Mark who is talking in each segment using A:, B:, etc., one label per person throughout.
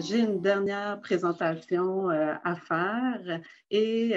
A: j'ai une dernière présentation à faire et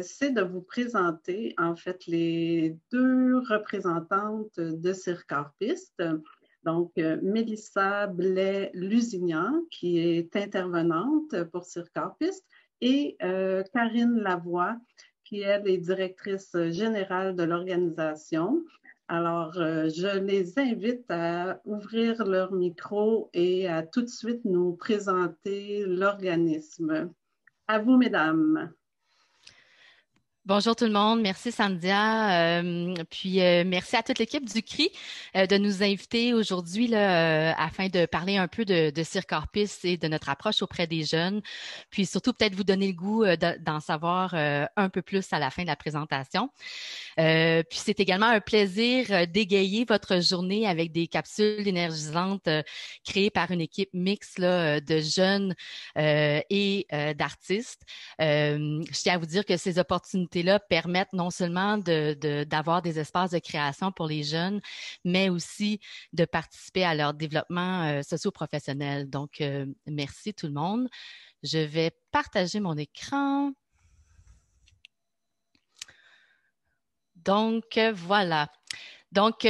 A: c'est de vous présenter en fait les deux représentantes de Cirque Hors Piste. Donc, Mélissa Blais-Lusignan, qui est intervenante pour Cirque Hors Piste, et Karine Lavoie, qui elle est directrice générale de l'organisation. Alors, je les invite à ouvrir leur micro et à tout de suite nous présenter l'organisme. À vous, mesdames.
B: Bonjour tout le monde, merci Sandhya, merci à toute l'équipe du CRI de nous inviter aujourd'hui là, afin de parler un peu de Cirque Hors Piste et de notre approche auprès des jeunes, puis surtout peut-être vous donner le goût d'en savoir un peu plus à la fin de la présentation. Puis c'est également un plaisir d'égayer votre journée avec des capsules énergisantes créées par une équipe mixte là, de jeunes et d'artistes. Je tiens à vous dire que ces opportunités-là permettent non seulement d'avoir des espaces de création pour les jeunes, mais aussi de participer à leur développement socio-professionnel. Donc, merci tout le monde. Je vais partager mon écran. Donc, voilà. Donc,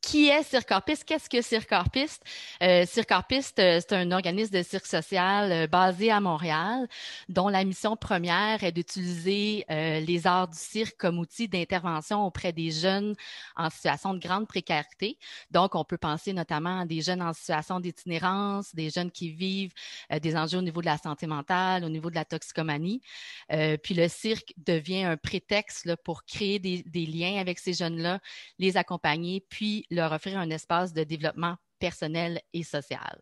B: qui est Cirque Hors Piste? Qu'est-ce que Cirque Hors Piste? Cirque Hors Piste, c'est un organisme de cirque social basé à Montréal, dont la mission première est d'utiliser les arts du cirque comme outil d'intervention auprès des jeunes en situation de grande précarité. Donc, on peut penser notamment à des jeunes en situation d'itinérance, des jeunes qui vivent des enjeux au niveau de la santé mentale, au niveau de la toxicomanie. Puis le cirque devient un prétexte là, pour créer des liens avec ces jeunes-là, les accompagner, puis leur offrir un espace de développement personnel et social.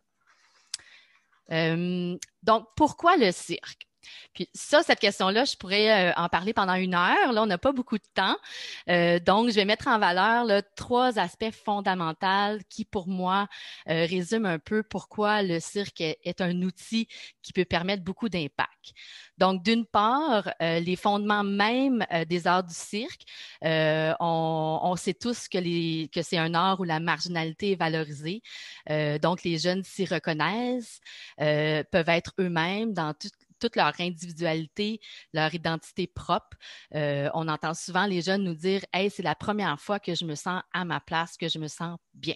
B: Donc, pourquoi le cirque? Puis ça, cette question-là, je pourrais en parler pendant 1 heure. Là, on n'a pas beaucoup de temps. Donc, je vais mettre en valeur là, 3 aspects fondamentaux qui, pour moi, résument un peu pourquoi le cirque est un outil qui peut permettre beaucoup d'impact. Donc, d'une part, les fondements même des arts du cirque. On sait tous que c'est un art où la marginalité est valorisée. Donc, les jeunes s'y reconnaissent, peuvent être eux-mêmes dans toute leur individualité, leur identité propre. On entend souvent les jeunes nous dire « Hey, c'est la première fois que je me sens à ma place, que je me sens bien ».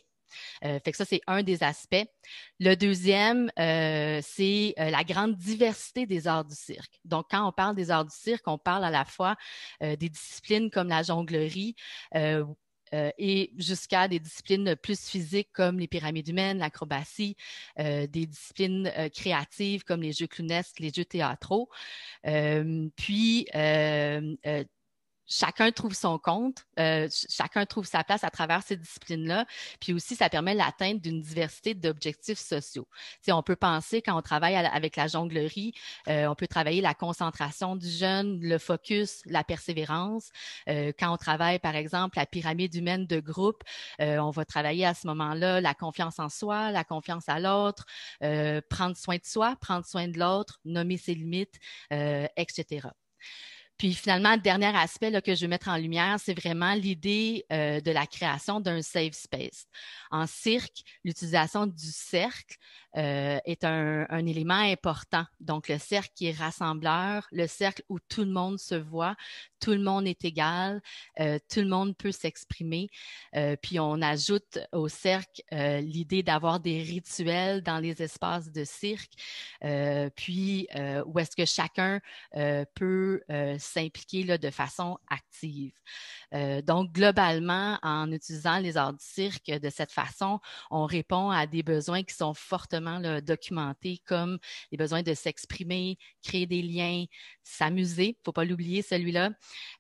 B: Fait que ça, c'est un des aspects. Le deuxième, c'est la grande diversité des arts du cirque. Donc, quand on parle des arts du cirque, on parle à la fois des disciplines comme la jonglerie, et jusqu'à des disciplines plus physiques comme les pyramides humaines, l'acrobatie, des disciplines créatives comme les jeux clownesques, les jeux théâtraux. Chacun trouve son compte, chacun trouve sa place à travers ces disciplines-là. Puis aussi, ça permet l'atteinte d'une diversité d'objectifs sociaux. T'sais, on peut penser, quand on travaille avec la jonglerie, on peut travailler la concentration du jeune, le focus, la persévérance. Quand on travaille, par exemple, la pyramide humaine de groupe, on va travailler à ce moment-là la confiance en soi, la confiance à l'autre, prendre soin de soi, prendre soin de l'autre, nommer ses limites, etc. Puis finalement, le dernier aspect là, que je veux mettre en lumière, c'est vraiment l'idée de la création d'un safe space. En cirque, l'utilisation du cercle est un élément important. Donc, le cercle qui est rassembleur, le cercle où tout le monde se voit, tout le monde est égal, tout le monde peut s'exprimer. Puis on ajoute au cercle l'idée d'avoir des rituels dans les espaces de cirque, où est-ce que chacun peut s'impliquer là, de façon active. Donc, globalement, en utilisant les arts du cirque de cette façon, on répond à des besoins qui sont fortement là, documentés, comme les besoins de s'exprimer, créer des liens, s'amuser, il ne faut pas l'oublier celui-là,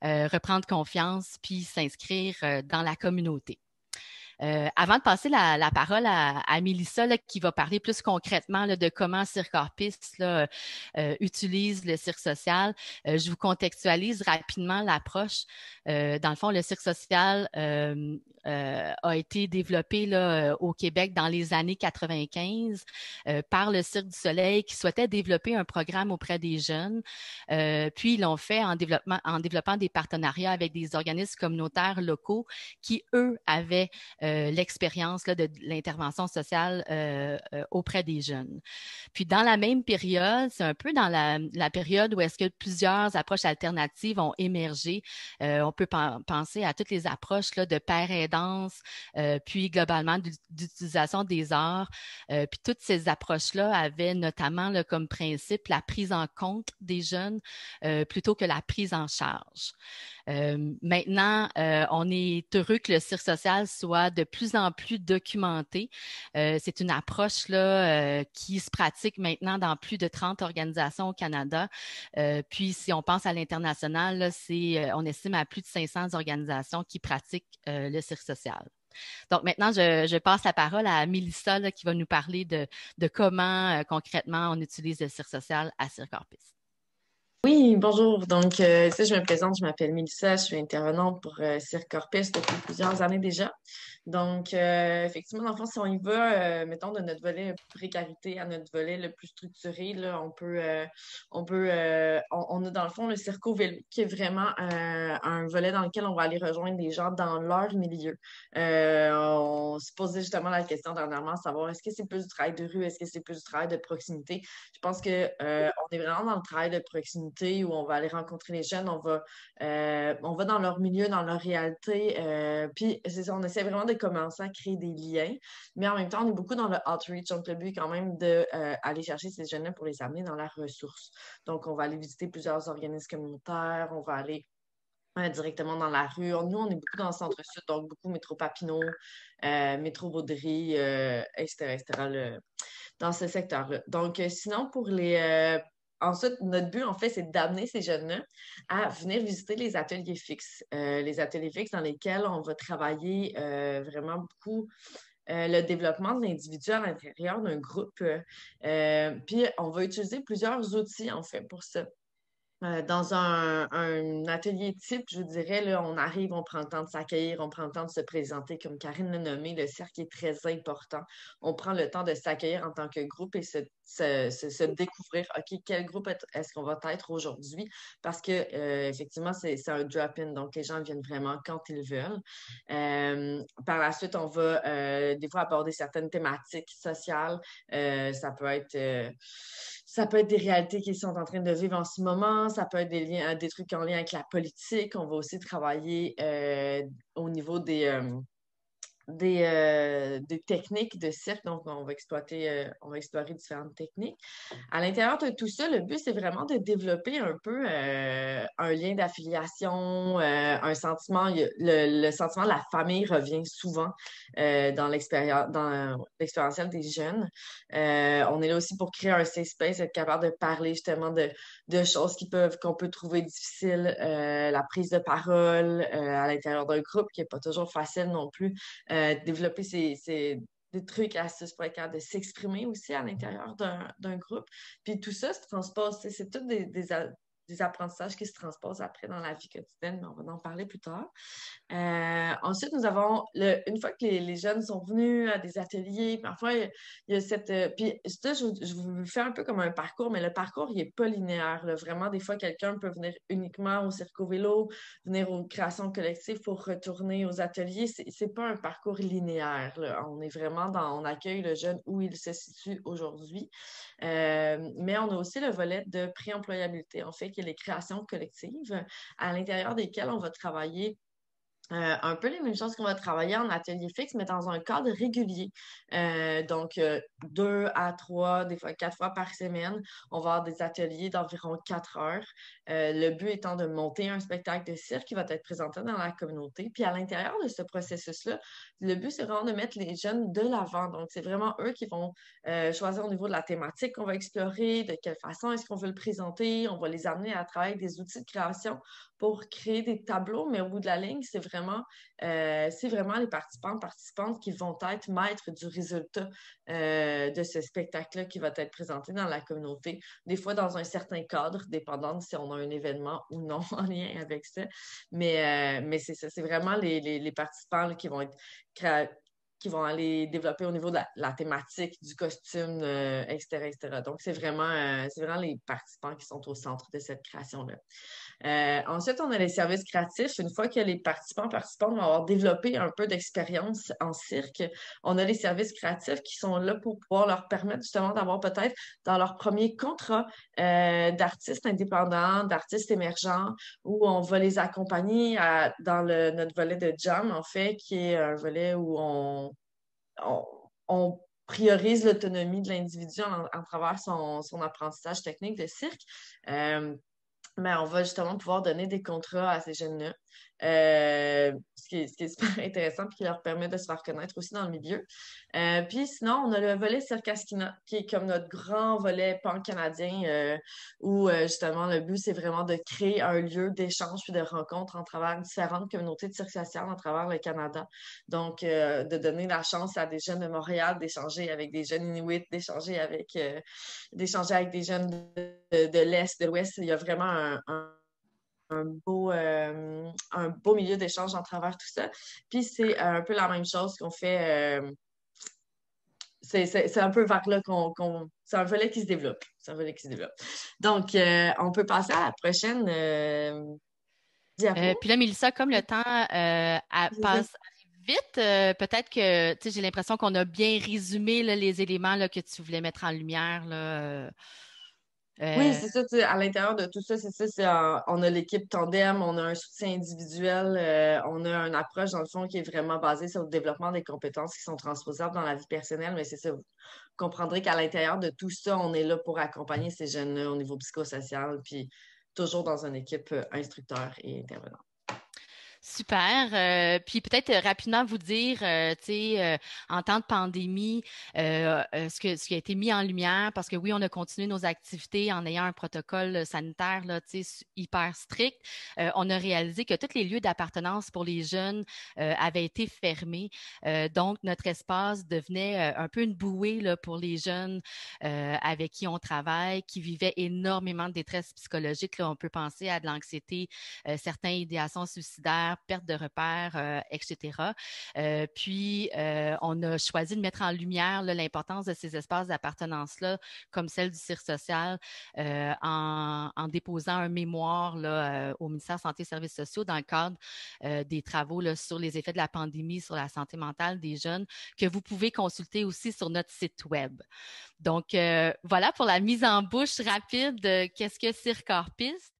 B: reprendre confiance, puis s'inscrire dans la communauté. Avant de passer la parole à Mélissa, là, qui va parler plus concrètement là, de comment Cirque Hors Piste là, utilise le cirque social, je vous contextualise rapidement l'approche. Dans le fond, le cirque social a été développé là, au Québec dans les années 95 par le Cirque du Soleil qui souhaitait développer un programme auprès des jeunes. Puis, ils l'ont fait en développant des partenariats avec des organismes communautaires locaux qui, eux, avaient l'expérience là, de l'intervention sociale auprès des jeunes. Puis, dans la même période, c'est un peu dans la période où est-ce que plusieurs approches alternatives ont émergé. On peut penser à toutes les approches là, de pair aidance, puis globalement d'utilisation des arts. Puis toutes ces approches-là avaient notamment là, comme principe la prise en compte des jeunes plutôt que la prise en charge. Maintenant, on est heureux que le cirque social soit de plus en plus documenté. C'est une approche là, qui se pratique maintenant dans plus de 30 organisations au Canada. Puis, si on pense à l'international, là, on estime à plus de 500 organisations qui pratiquent le cirque social. Donc maintenant, je passe la parole à Mélissa là, qui va nous parler de comment concrètement on utilise le cirque social à Cirque Orpis.
C: Oui, bonjour. Donc, je me présente, je m'appelle Mélissa, je suis intervenante pour Cirque Orpis depuis plusieurs années déjà. Donc, effectivement, dans le fond, si on y va, mettons, de notre volet précarité à notre volet le plus structuré, là, on a dans le fond le Circo Vélo, qui est vraiment un volet dans lequel on va aller rejoindre des gens dans leur milieu. On se posait justement la question dernièrement, savoir est-ce que c'est plus du travail de rue, est-ce que c'est plus du travail de proximité? Je pense que on est vraiment dans le travail de proximité où on va aller rencontrer les jeunes, on va dans leur milieu, dans leur réalité, puis c'est ça, on essaie vraiment de commencer à créer des liens, mais en même temps, on est beaucoup dans le outreach, donc le but est quand même d'aller chercher ces jeunes-là pour les amener dans la ressource. Donc, on va aller visiter plusieurs organismes communautaires, on va aller directement dans la rue. Nous, on est beaucoup dans le centre-sud, donc beaucoup métro Papineau, métro Vaudreuil, etc., dans ce secteur-là. Donc, sinon, ensuite, notre but, en fait, c'est d'amener ces jeunes-là à venir visiter les ateliers fixes. Les ateliers fixes dans lesquels on va travailler vraiment beaucoup le développement de l'individu à l'intérieur d'un groupe. Puis, on va utiliser plusieurs outils, en fait, pour ça. Dans un atelier type, je dirais, là, on arrive, on prend le temps de s'accueillir, on prend le temps de se présenter, comme Karine l'a nommé, le cercle est très important. On prend le temps de s'accueillir en tant que groupe et se découvrir, OK, quel groupe est-ce qu'on va être aujourd'hui? Parce que, effectivement, c'est un drop-in, donc les gens viennent vraiment quand ils veulent. Par la suite, on va des fois aborder certaines thématiques sociales. Ça peut être des réalités qu'ils sont en train de vivre en ce moment, ça peut être des trucs en lien avec la politique. On va aussi travailler au niveau des techniques de cirque, donc on va explorer différentes techniques. À l'intérieur de tout ça, le but, c'est vraiment de développer un peu un lien d'affiliation, un sentiment, le sentiment de la famille revient souvent dans l'expérientiel des jeunes. On est là aussi pour créer un safe space, être capable de parler justement de choses qu'on peut trouver difficiles, la prise de parole à l'intérieur d'un groupe qui n'est pas toujours facile non plus. Développer des trucs, astuces pour être capable de s'exprimer aussi à l'intérieur d'un groupe. Puis tout ça se transpose, c'est tout des apprentissages qui se transposent après dans la vie quotidienne, mais on va en parler plus tard. Ensuite, nous avons, une fois que les jeunes sont venus à des ateliers, parfois, il y a puis ça, je vous fais un peu comme un parcours, mais le parcours, il n'est pas linéaire. Là. Vraiment, des fois, quelqu'un peut venir uniquement au Circo Vélo, venir aux créations collectives pour retourner aux ateliers. C'est pas un parcours linéaire. Là. On est vraiment on accueille le jeune où il se situe aujourd'hui. Mais on a aussi le volet de préemployabilité, en fait, qui est les créations collectives à l'intérieur desquelles on va travailler un peu les mêmes choses qu'on va travailler en atelier fixe, mais dans un cadre régulier. Donc, 2 à 3, des fois 4 fois par semaine, on va avoir des ateliers d'environ 4 heures. Le but étant de monter un spectacle de cirque qui va être présenté dans la communauté. Puis à l'intérieur de ce processus-là, le but, c'est vraiment de mettre les jeunes de l'avant. Donc, c'est vraiment eux qui vont choisir au niveau de la thématique qu'on va explorer, de quelle façon est-ce qu'on veut le présenter. On va les amener à travailler avec des outils de création pour créer des tableaux, mais au bout de la ligne, c'est vraiment c'est vraiment les participantes qui vont être maîtres du résultat de ce spectacle-là qui va être présenté dans la communauté, des fois dans un certain cadre, dépendant de si on a un événement ou non en lien avec ça. Mais c'est ça, c'est vraiment les participants là, qui vont être qui vont aller développer au niveau de la thématique, du costume, etc., etc. Donc, c'est vraiment les participants qui sont au centre de cette création-là. Ensuite, on a les services créatifs. Une fois que les participantes vont avoir développé un peu d'expérience en cirque, on a les services créatifs qui sont là pour pouvoir leur permettre justement d'avoir peut-être dans leur premier contrat d'artistes indépendants, d'artistes émergents, où on va les accompagner dans notre volet de jam, en fait, qui est un volet où on priorise l'autonomie de l'individu en travers son apprentissage technique de cirque. Mais on va justement pouvoir donner des contrats à ces jeunes-là, ce qui est super intéressant et qui leur permet de se faire connaître aussi dans le milieu. Puis sinon, on a le volet Circaskina, qui est comme notre grand volet pan-canadien, où justement le but, c'est vraiment de créer un lieu d'échange puis de rencontre en travers différentes communautés de cirque social à travers le Canada. Donc, de donner la chance à des jeunes de Montréal d'échanger avec des jeunes Inuits, d'échanger avec des jeunes de l'Est, de l'Ouest. Il y a vraiment un beau milieu d'échange en travers tout ça. Puis c'est un peu la même chose qu'on fait. C'est un peu vers là c'est un volet qui se développe. C'est un volet qui se développe. Donc, on peut passer à la prochaine diapo.
B: Puis là, Mélissa, comme le temps passe vite, peut-être que j'ai l'impression qu'on a bien résumé là, les éléments là, que tu voulais mettre en lumière. Là,
C: Oui, c'est ça, à l'intérieur de tout ça, c'est ça, on a l'équipe tandem, on a un soutien individuel, on a une approche, dans le fond, qui est vraiment basée sur le développement des compétences qui sont transposables dans la vie personnelle, mais c'est ça, vous comprendrez qu'à l'intérieur de tout ça, on est là pour accompagner ces jeunes-là au niveau psychosocial, puis toujours dans une équipe instructeur et intervenant.
B: Super. Puis peut-être rapidement vous dire, en temps de pandémie, ce qui a été mis en lumière, parce que oui, on a continué nos activités en ayant un protocole sanitaire là, hyper strict. On a réalisé que tous les lieux d'appartenance pour les jeunes avaient été fermés. Donc, notre espace devenait un peu une bouée là, pour les jeunes avec qui on travaille, qui vivaient énormément de détresse psychologique. Là, on peut penser à de l'anxiété, certains idéations suicidaires, perte de repères, etc. Puis, on a choisi de mettre en lumière là, l'importance de ces espaces d'appartenance-là, comme celle du cirque social, en déposant un mémoire là, au ministère de Santé et Services sociaux dans le cadre des travaux là, sur les effets de la pandémie sur la santé mentale des jeunes, que vous pouvez consulter aussi sur notre site web. Donc, voilà pour la mise en bouche rapide de qu'est-ce que Cirque Hors Piste.